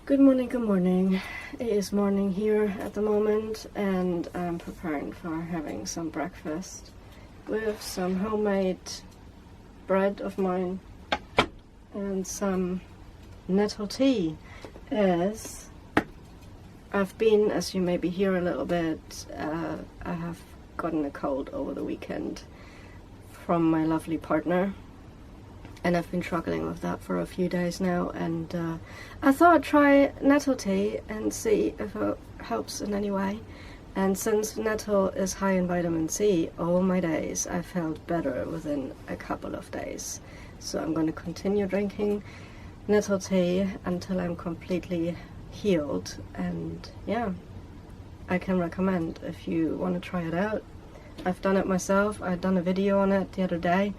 Good morning. It is morning here at the moment, and I'm preparing for having some breakfast with some homemade bread of mine and some nettle tea. As I've been, as you maybe hear a little bit, I have gotten a cold over the weekend from my lovely partner. And I've been struggling with that for a few days now, and I thought I'd try nettle tea and see if it helps in any way. And since nettle is high in vitamin C, all my days I felt better within a couple of days. So I'm going to continue drinking nettle tea until I'm completely healed. And yeah, I can recommend if you want to try it out. I've done it myself. I've done a video on it the other day.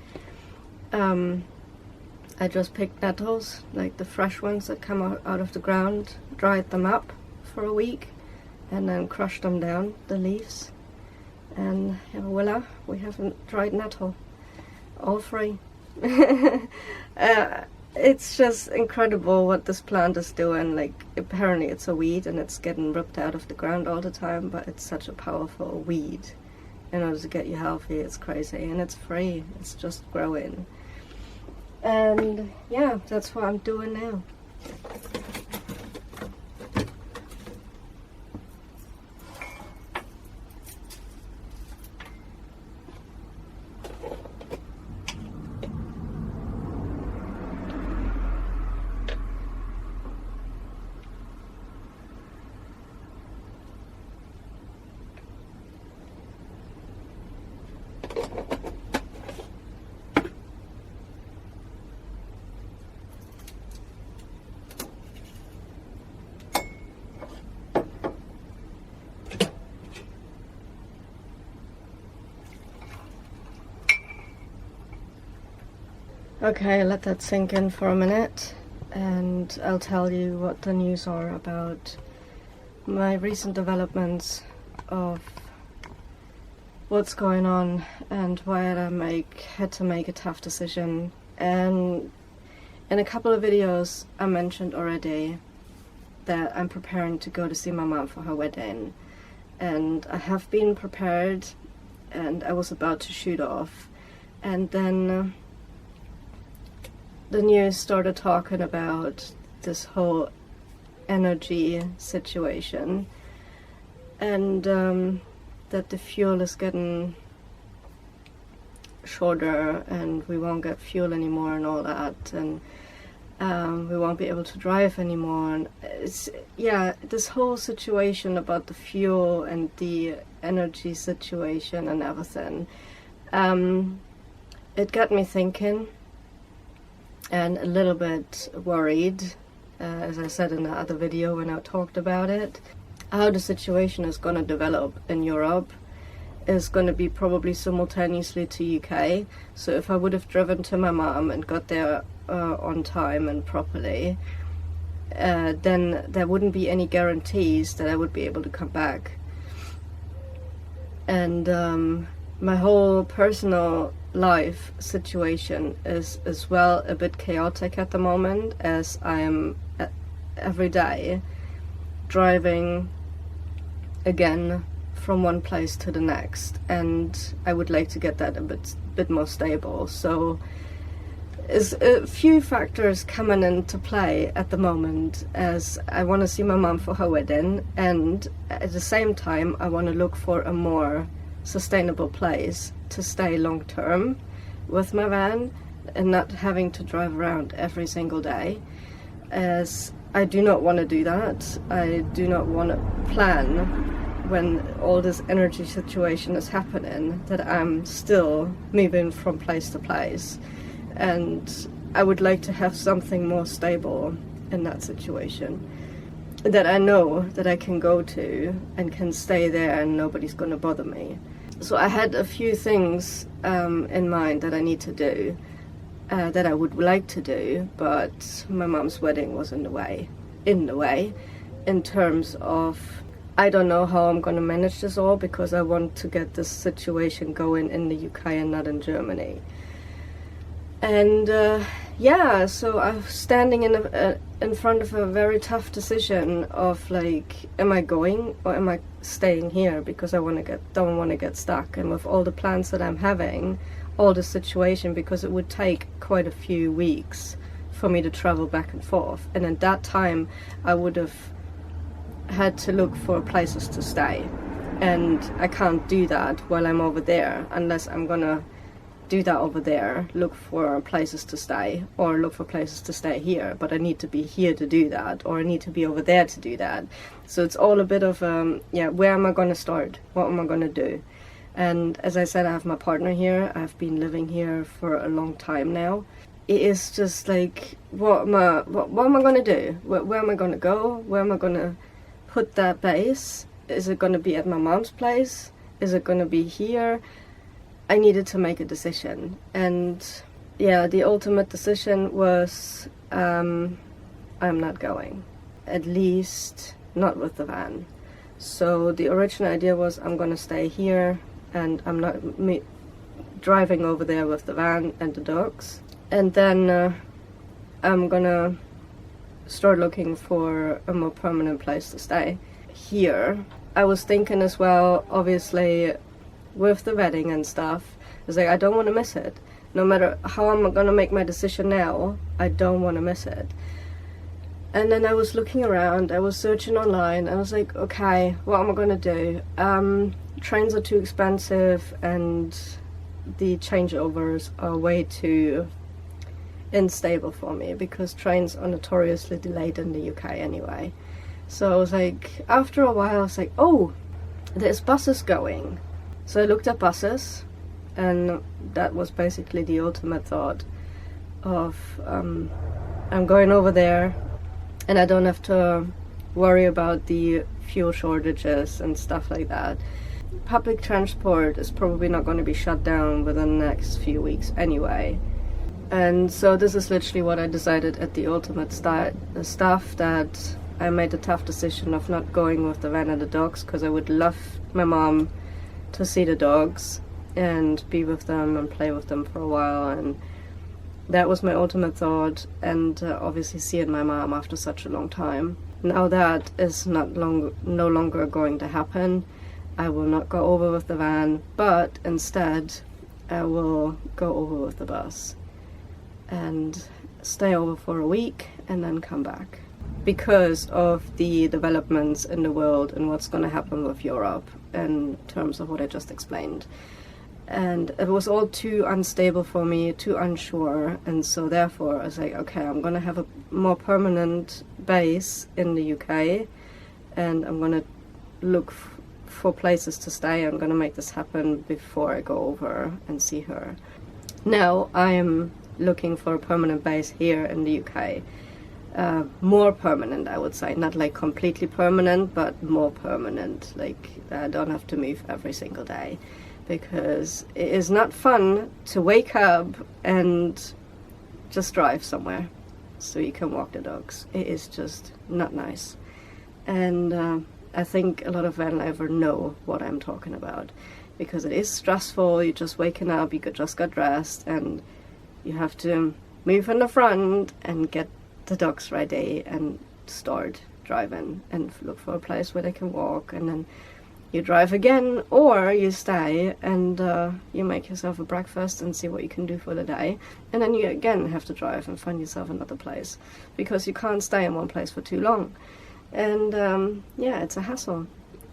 I just picked nettles, like the fresh ones that come out of the ground, dried them up for a week, and then crushed them down, the leaves. And voila, we have a dried nettle, all free. It's just incredible what this plant is doing. Like, apparently it's a weed and it's getting ripped out of the ground all the time, but it's such a powerful weed in order to get you healthy. It's crazy, and it's free. It's just growing. And yeah, that's what I'm doing now. Okay, let that sink in for a minute, and I'll tell you what the news are about my recent developments of what's going on and why I had to make a tough decision. And in a couple of videos I mentioned already that I'm preparing to go to see my mom for her wedding, and I have been prepared and I was about to shoot off, and then the news started talking about this whole energy situation, and that the fuel is getting shorter and we won't get fuel anymore and all that, and we won't be able to drive anymore. And this whole situation about the fuel and the energy situation and everything, it got me thinking and a little bit worried, as I said in the other video when I talked about it. How the situation is going to develop in Europe is going to be probably simultaneously to UK. So if I would have driven to my mom and got there on time and properly, then there wouldn't be any guarantees that I would be able to come back. And my whole personal life situation is as well a bit chaotic at the moment, as I am every day driving again from one place to the next, and I would like to get that a bit more stable. So there's a few factors coming into play at the moment, as I want to see my mom for her wedding, and at the same time I want to look for a more sustainable place to stay long term with my van and not having to drive around every single day, as I do not want to do that. I do not want to plan, when all this energy situation is happening, that I'm still moving from place to place, and I would like to have something more stable in that situation, that I know that I can go to and can stay there and nobody's going to bother me. So I had a few things in mind that I need to do, that I would like to do, but my mom's wedding was in the way, in terms of, I don't know how I'm going to manage this all, because I want to get this situation going in the UK and not in Germany. And yeah, so I'm standing in front of a very tough decision of like, am I going or am I staying here, because I don't want to get stuck. And with all the plans that I'm having, all the situation, because it would take quite a few weeks for me to travel back and forth, and at that time I would have had to look for places to stay, and I can't do that while I'm over there unless I'm gonna do that over there, look for places to stay, or look for places to stay here. But I need to be here to do that, or I need to be over there to do that. So it's all a bit of yeah, where am I going to start? What am I going to do? And as I said, I have my partner here. I've been living here for a long time now. It is just like, what am I going to do? Where am I going to go? Where am I going to put that base? Is it going to be at my mom's place? Is it going to be here? I needed to make a decision, and yeah, the ultimate decision was I'm not going, at least not with the van. So the original idea was I'm gonna stay here, and I'm not driving over there with the van and the dogs, and then I'm gonna start looking for a more permanent place to stay. Here I was thinking as well, obviously, with the wedding and stuff, it's like I don't want to miss it. No matter how I'm gonna make my decision now, I don't want to miss it. And then I was looking around, I was searching online, I was like, okay, what am I gonna do? Trains are too expensive, and the changeovers are way too unstable for me, because trains are notoriously delayed in the UK anyway. So I was like, after a while I was like, oh, there's buses going. So I looked at buses, and that was basically the ultimate thought of I'm going over there, and I don't have to worry about the fuel shortages and stuff like that. Public transport is probably not going to be shut down within the next few weeks anyway. And so this is literally what I decided at the ultimate stuff, that I made a tough decision of not going with the van and the dogs, because I would love my mom to see the dogs and be with them and play with them for a while, and that was my ultimate thought. And obviously seeing my mom after such a long time, now that is no longer going to happen. I will not go over with the van, but instead I will go over with the bus and stay over for a week and then come back, because of the developments in the world and what's going to happen with Europe in terms of what I just explained. And it was all too unstable for me, too unsure, and so therefore I was like, okay, I'm going to have a more permanent base in the UK, and I'm going to look for places to stay. I'm going to make this happen before I go over and see her. Now I am looking for a permanent base here in the UK. More permanent, I would say, not like completely permanent, but more permanent. Like I don't have to move every single day, because it is not fun to wake up and just drive somewhere so you can walk the dogs. It is just not nice. And I think a lot of van lifers know what I'm talking about, because it is stressful. You're just waking up, you just got dressed, and you have to move in the front and get the dogs ready and start driving and look for a place where they can walk, and then you drive again, or you stay and you make yourself a breakfast and see what you can do for the day, and then you again have to drive and find yourself another place, because you can't stay in one place for too long. And yeah, it's a hassle,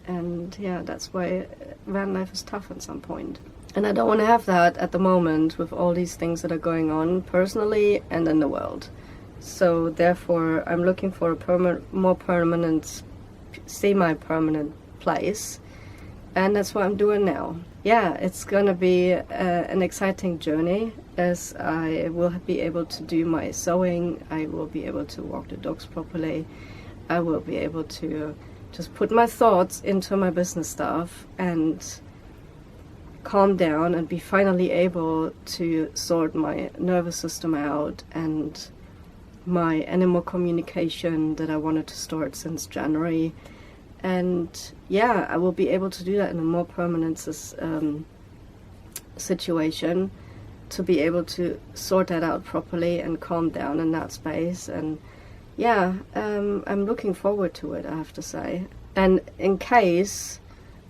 and yeah, that's why van life is tough at some point. And I don't want to have that at the moment with all these things that are going on personally and in the world. So therefore I'm looking for a more permanent, semi-permanent place, and that's what I'm doing now. Yeah, it's gonna be an exciting journey, as I will be able to do my sewing, I will be able to walk the dogs properly, I will be able to just put my thoughts into my business stuff and calm down and be finally able to sort my nervous system out and my animal communication that I wanted to start since January. And yeah, I will be able to do that in a more permanent situation, to be able to sort that out properly and calm down in that space. And yeah, I'm looking forward to it, I have to say. And in case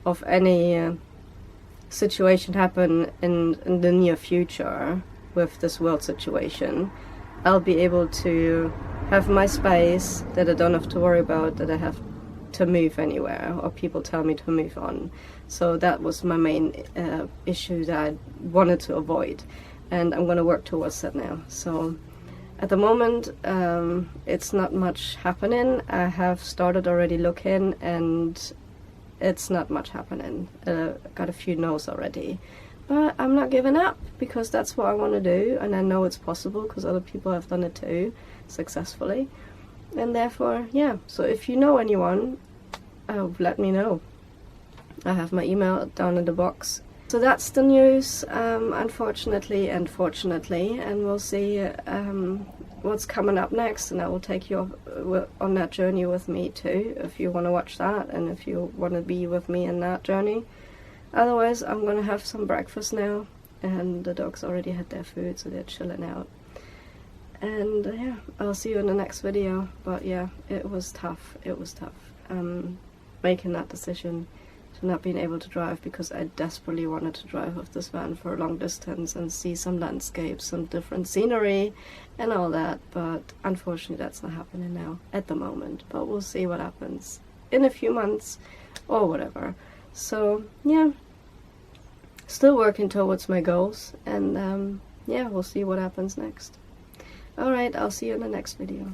of any situation happen in the near future with this world situation, I'll be able to have my space that I don't have to worry about that I have to move anywhere or people tell me to move on. So that was my main issue that I wanted to avoid, and I'm going to work towards that now. So at the moment it's not much happening. I have started already looking and it's not much happening. Got a few no's already, but I'm not giving up because that's what I want to do, and I know it's possible because other people have done it too successfully. And therefore, yeah, so if you know anyone, let me know. I have my email down in the box. So that's the news, unfortunately and fortunately, and we'll see what's coming up next, and I will take you on that journey with me too, if you want to watch that and if you want to be with me in that journey. Otherwise, I'm going to have some breakfast now, and the dogs already had their food, so they're chilling out. And yeah, I'll see you in the next video. But yeah, it was tough. It was tough making that decision to not being able to drive, because I desperately wanted to drive with this van for a long distance and see some landscapes, some different scenery and all that. But unfortunately that's not happening now at the moment, but we'll see what happens in a few months or whatever. So yeah, still working towards my goals, and yeah, we'll see what happens next. Alright, I'll see you in the next video.